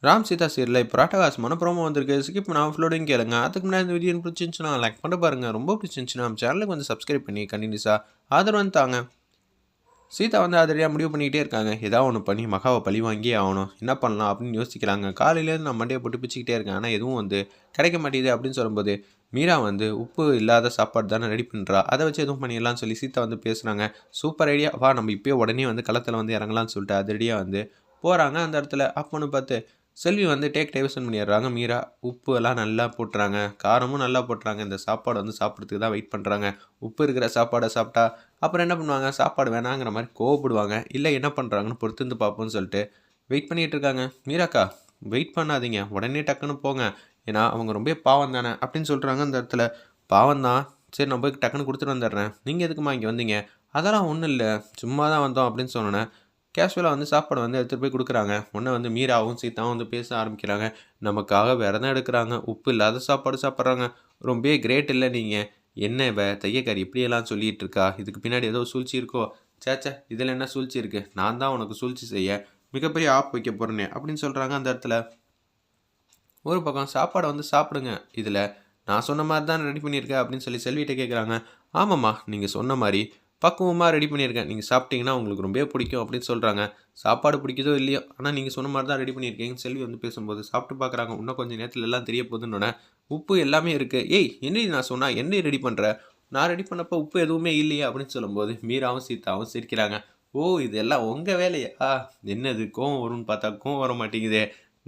ராம் சீதா சீரியலில் இப்போ ராட்டகாசமான ப்ரோமோ வந்திருக்கு. ஸ்கிப் பண்ணாமல் ஃப்ளோடிங் கேளுங்க. அதுக்கு முன்னாடி இந்த வீடியோ பிடிச்சிருந்துச்சுன்னா லைக் பண்ண பாருங்க. ரொம்ப பிடிச்சிருந்துச்சுன்னா நம்ம சேனலுக்கு வந்து சப்ஸ்கிரைப் பண்ணி கண்டினியூஸாக ஆதரவு வந்து தாங்க. சீதா வந்து அதிரடியாக முடிவு பண்ணிக்கிட்டே இருக்காங்க. ஏதாவது ஒன்று பண்ணி மகாவை பழி வாங்கியே ஆகணும். என்ன பண்ணலாம் அப்படின்னு யோசிக்கிறாங்க. காலையிலேருந்து நான் மண்டையை போட்டு பிச்சுக்கிட்டே இருக்கேன். ஆனால் எதுவும் வந்து கிடைக்க மாட்டேங்குது அப்படின்னு சொல்லும்போது மீரா வந்து உப்பு இல்லாத சாப்பாடு தானே ரெடி பண்ணுறா. அதை வச்சு எதுவும் பண்ணிடலாம்னு சொல்லி சீதா வந்து பேசுகிறாங்க. சூப்பர் ஐடியா, வா நம்ம இப்போயே உடனே வந்து களத்தில் வந்து இறங்கலாம்னு சொல்லிட்டு அதிரடியாக வந்து போகிறாங்க. அந்த இடத்துல அப்போன்னு பார்த்து செல்வி வந்து டேக் டைவர்ஷன் பண்ணிடுறாங்க. மீரா உப்பு எல்லாம் நல்லா போட்டுறாங்க, காரமும் நல்லா போட்டுறாங்க. இந்த சாப்பாடு வந்து சாப்பிட்றதுக்கு தான் வெயிட் பண்ணுறாங்க. உப்பு இருக்கிற சாப்பாடை சாப்பிட்டா அப்புறம் என்ன பண்ணுவாங்க, சாப்பாடு வேணாங்கிற மாதிரி கோவப்படுவாங்க. இல்லை என்ன பண்ணுறாங்கன்னு பொறுத்திருந்து பார்ப்போம்னு சொல்லிட்டு வெயிட் பண்ணிகிட்டு இருக்காங்க. மீராக்கா வெயிட் பண்ணாதீங்க, உடனே டக்குன்னு போங்க, ஏன்னா அவங்க ரொம்ப பாவம் தானே அப்படின்னு சொல்கிறாங்க. அந்த இடத்துல பாவம் தான், சரி நான் போய் டக்குன்னு கொடுத்துட்டு வந்துடுறேன், நீங்கள் எதுக்குமா இங்கே வந்தீங்க? அதெல்லாம் ஒன்றும் இல்லை, சும்மா தான் வந்தோம் அப்படின்னு சொன்னோன்னே கேஷுவலாக வந்து சாப்பாடு வந்து எடுத்துகிட்டு போய் கொடுக்குறாங்க. உடனே வந்து மீராவும் சீதாவும் வந்து பேச ஆரம்பிக்கிறாங்க. நமக்காக விரதம் எடுக்கிறாங்க, உப்பு இல்லாத சாப்பாடு சாப்பிட்றாங்க. ரொம்ப கிரேட் இல்லை நீங்கள்? என்ன இவ தையக்காரி இப்படியெல்லாம் சொல்லிகிட்டு இருக்கா? இதுக்கு பின்னாடி ஏதோ சூழ்ச்சி இருக்கோ? சேச்சா, இதில் என்ன சூழ்ச்சி இருக்குது? நான் தான் உனக்கு சூழ்ச்சி செய்ய மிகப்பெரிய ஆப் வைக்க போகிறேனே அப்படின்னு சொல்கிறாங்க. அந்த இடத்துல ஒரு பக்கம் சாப்பாடை வந்து சாப்பிடுங்க, இதில் நான் சொன்ன மாதிரி தான் ரெடி பண்ணியிருக்கேன் அப்படின்னு சொல்லி செல்விகிட்ட கேட்குறாங்க. ஆமாம்மா, நீங்கள் சொன்ன மாதிரி பக்குவமாக ரெடி பண்ணியிருக்கேன், நீங்கள் சாப்பிட்டீங்கன்னா உங்களுக்கு ரொம்ப பிடிக்கும் அப்படின்னு சொல்கிறாங்க. சாப்பாடு பிடிக்குதோ இல்லையோ, ஆனால் நீங்கள் சொன்ன மாதிரி தான் ரெடி பண்ணியிருக்கீங்க. செல்வி வந்து பேசும்போது சாப்பிட்டு பார்க்குறாங்க. இன்னும் கொஞ்சம் நேரத்தில் எல்லாம் தெரிய போகுதுன்னொன்னே உப்பு எல்லாமே இருக்குது. ஏய் என்ன நான் சொன்னால் என்ன ரெடி பண்ணுற? நான் ரெடி பண்ணப்போ உப்பு எதுவுமே இல்லையா அப்படின்னு சொல்லும்போது மீராவும் சீதாவும் சிரிக்கிறாங்க. ஓ இதெல்லாம் உங்கள் வேலையா? என்னது கோவம் வரும்னு பார்த்தா கோவம் வர மாட்டேங்குதே.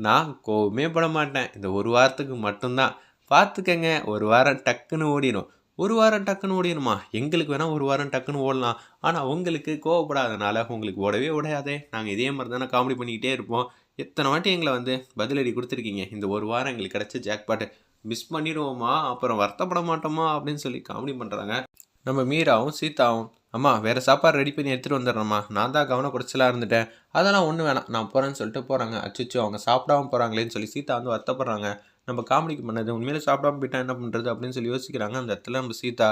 நான் கோவமே பட மாட்டேன், இந்த ஒரு வாரத்துக்கு மட்டும்தான், பார்த்துக்கங்க. ஒரு வாரம் டக்குன்னு ஓடிடும். ஒரு வாரம் டக்குன்னு ஓடிடுமா? எங்களுக்கு வேணால் ஒரு வாரம் டக்குன்னு ஓடலாம், ஆனால் உங்களுக்கு கோவப்படாதனால உங்களுக்கு ஓடவே ஓடாதே. நாங்கள் இதே மாதிரி தானே காமெடி பண்ணிக்கிட்டே இருப்போம். எத்தனை வாட்டி எங்களை வந்து பதிலடி கொடுத்துருக்கீங்க. இந்த ஒரு வாரம் எங்களுக்கு கிடச்ச ஜாக்பாட்டு மிஸ் பண்ணிடுவோமா, அப்புறம் வருத்தப்பட மாட்டோமா அப்படின்னு சொல்லி காமெடி பண்ணுறாங்க. நம்ம மீராவும் சீதாவும், அம்மா வேறு சாப்பாடு ரெடி பண்ணி எடுத்துகிட்டு வந்துடுறேம்மா, நான் தான் கவனம் குறைச்சலாக இருந்துட்டேன், அதெல்லாம் ஒன்றும் வேணாம், நான் போகிறேன்னு சொல்லிட்டு போகிறாங்க. அச்சோ அவங்க சாப்பிடாம போகிறாங்களேன்னு சொல்லி சீதா வந்து வருத்தப்படுறாங்க. நம்ம காமெடிக்கு பண்ணது உண்மையிலே சாப்பிடாம போயிட்டா என்ன பண்ணுறது அப்படின்னு சொல்லி யோசிக்கிறாங்க. அந்த இடத்துல நம்ம சீதா,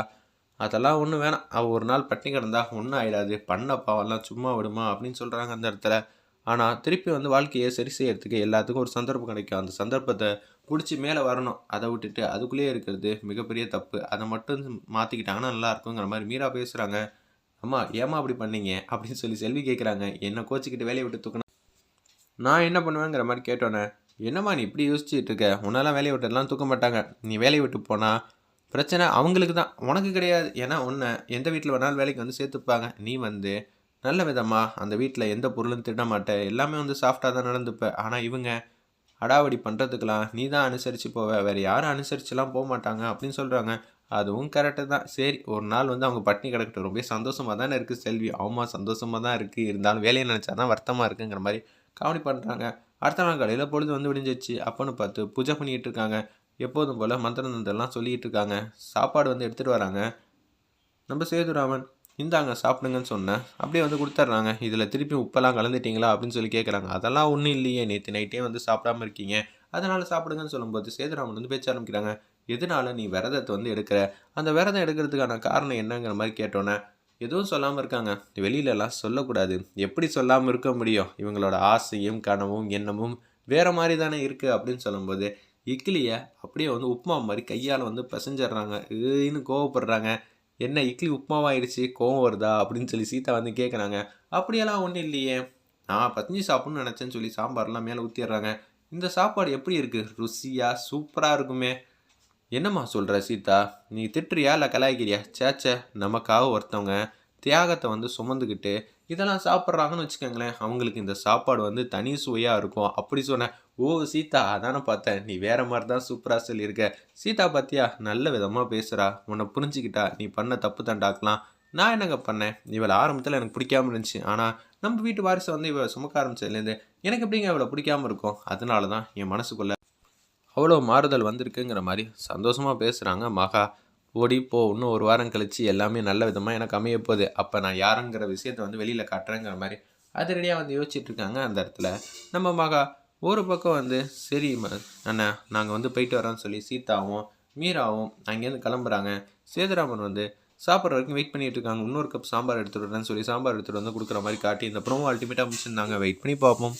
அதெல்லாம் ஒன்றும் வேணாம், அவள் ஒரு நாள் பட்டினி கிடந்தா ஒன்றும் ஆகிடாது, பண்ண பாவெல்லாம் சும்மா விடுமா அப்படின்னு சொல்கிறாங்க அந்த இடத்துல. ஆனால் திருப்பி வந்து வாழ்க்கையை சரி செய்யறதுக்கு எல்லாத்துக்கும் ஒரு சந்தர்ப்பம் கிடைக்கும். அந்த சந்தர்ப்பத்தை பிடிச்சி மேலே வரணும். அதை விட்டுட்டு அதுக்குள்ளேயே இருக்கிறது மிகப்பெரிய தப்பு. அதை மட்டும் மாற்றிக்கிட்டாங்கன்னா நல்லா இருக்குங்கிற மாதிரி மீரா பேசுகிறாங்க. அம்மா ஏம்மா அப்படி பண்ணீங்க அப்படின்னு சொல்லி செல்வி கேட்குறாங்க. என்ன கோச்சிக்கிட்டு வேலையை விட்டு தூக்கணும், நான் என்ன பண்ணுவேங்கிற மாதிரி கேட்டோன்னே, என்னம்மா நீ இப்படி யோசிச்சுட்டு இருக்க? உன்னெல்லாம் வேலையை விட்டுலாம் தூக்க மாட்டாங்க. நீ வேலையை விட்டு போனால் பிரச்சனை அவங்களுக்கு தான், உனக்கு கிடையாது. ஏன்னா உன்னை எந்த வீட்டில் வேணாலும் வேலைக்கு வந்து சேர்த்துப்பாங்க. நீ வந்து நல்ல விதமாக அந்த வீட்டில் எந்த பொருளும் திட்ட மாட்டே, எல்லாமே வந்து சாஃப்டாக தான் நடந்துப்ப. ஆனால் இவங்க அடாவடி பண்ணுறதுக்கெலாம் நீ தான் அனுசரித்து போவ, வேறு யாரும் அனுசரிச்சுலாம் போக மாட்டாங்க அப்படின்னு சொல்கிறாங்க. அதுவும் கரெக்டு தான். சரி ஒரு நாள் வந்து அவங்க பட்டினி கிடக்கட்டும், ரொம்ப சந்தோஷமாக தானே இருக்குது செல்வி. ஆமா சந்தோஷமாக தான் இருக்குது, இருந்தாலும் வேலையை நினச்சா தான் வருத்தமாக இருக்குங்கிற மாதிரி காமெடி பண்ணுறாங்க. அடுத்த நாள் காலையில் பொழுது வந்து விடிஞ்சிச்சு. அப்போன்னு பார்த்து பூஜை பண்ணிக்கிட்டு இருக்காங்க. எப்போதும் போல் மந்திரந்தெல்லாம் சொல்லிக்கிட்டு இருக்காங்க. சாப்பாடு வந்து எடுத்துகிட்டு வராங்க. நம்ம சேதுராமன், இந்தாங்க சாப்பிடுங்கன்னு சொன்னேன், அப்படியே வந்து கொடுத்துட்றாங்க. இதில் திருப்பி உப்பெல்லாம் கலந்துட்டிங்களா அப்படின்னு சொல்லி கேட்குறாங்க. அதெல்லாம் ஒன்றும் இல்லையே, நேற்று நைட்டே வந்து சாப்பிடாம இருக்கீங்க, அதனால் சாப்பிடுங்கன்னு சொல்லும்போது சேதுராமன் வந்து பேச்ச ஆரம்பிக்கிறாங்க. எதனால நீ விரதத்தை வந்து எடுக்கிற, அந்த விரதம் எடுக்கிறதுக்கான காரணம் என்னங்கிற மாதிரி கேட்டோன்னே எதுவும் சொல்லாமல் இருக்காங்க. வெளியிலலாம் சொல்லக்கூடாது, எப்படி சொல்லாமல் இருக்க முடியும், இவங்களோட ஆசையும் கனவும் எண்ணமும் வேறு மாதிரி தானே இருக்குது அப்படின்னு சொல்லும்போது இட்லியை அப்படியே வந்து உப்புமா மாதிரி கையால் வந்து பிசைஞ்சிட்றாங்க. ஏன்னு கோவப்படுறாங்க. என்ன இட்லி உப்புமாவாயிடுச்சு, கோவம் வருதா அப்படின்னு சொல்லி சீதா வந்து கேட்குறாங்க. அப்படியெல்லாம் ஒன்றும் இல்லையே, நான் பத்தினி சாப்பிட்ணுன்னு நினச்சேன்னு சொல்லி சாம்பார்லாம் மேலே ஊற்றிடுறாங்க. இந்த சாப்பாடு எப்படி இருக்குது, ருசியாக சூப்பராக இருக்குமே. என்னம்மா சொல்கிற சீதா, நீ திட்டுறியா இல்லை கலாய்க்கிறியா? சேச்சே, நமக்காக ஒருத்தவங்க தியாகத்தை வந்து சுமந்துக்கிட்டு இதெல்லாம் சாப்பிட்றாங்கன்னு வச்சுக்கோங்களேன், அவங்களுக்கு இந்த சாப்பாடு வந்து தனி சுவையாக இருக்கும் அப்படி சொன்னேன். ஓ சீதா, அதானே பார்த்தேன், நீ வேறு மாதிரி தான் சூப்பராக சொல்லியிருக்க. சீதா பார்த்தியா நல்ல விதமாக பேசுகிறா, உன்னை புரிஞ்சுக்கிட்டா, நீ பண்ண தப்பு தண்டாக்கலாம். நான் என்னங்க பண்ணேன், இவளை ஆரம்பத்தில் எனக்கு பிடிக்காம இருந்துச்சு, ஆனால் நம்ம வீட்டு வாரிசை வந்து இவள் சுமக்க ஆரம்பிச்சதுலேருந்து எனக்கு எப்படிங்க இவளை பிடிக்காமல் இருக்கும். அதனால தான் என் மனசுக்குள்ளே அவ்வளோ மாறுதல் வந்திருக்குங்கிற மாதிரி சந்தோஷமாக பேசுகிறாங்க மகா. ஓடி போ, இன்னும் ஒரு வாரம் கழித்து எல்லாமே நல்ல விதமாக எனக்கு அமைய போகுது, அப்போ நான் யாருங்கிற விஷயத்தை வந்து வெளியில் காட்டுறேங்கிற மாதிரி அதிரடியாக வந்து யோசிச்சுட்ருக்காங்க. அந்த இடத்துல நம்ம மகா ஒரு பக்கம் வந்து சரி அண்ணா நாங்கள் வந்து போயிட்டு வரோன்னு சொல்லி சீதாவும் மீராவும் அங்கேருந்து கிளம்புறாங்க. சேதுராமன் வந்து சாப்பிட்ற வரைக்கும் வெயிட் பண்ணிட்டு இருக்காங்க. இன்னொரு கப் சாம்பார் எடுத்துகிட்டு வரேன்னு சொல்லி சாம்பார் எடுத்துகிட்டு வந்து கொடுக்குற மாதிரி காட்டி இந்த ப்ரோமோ அல்டிமேட்டாக முடிச்சிருந்தாங்க. வெயிட் பண்ணி பார்ப்போம்.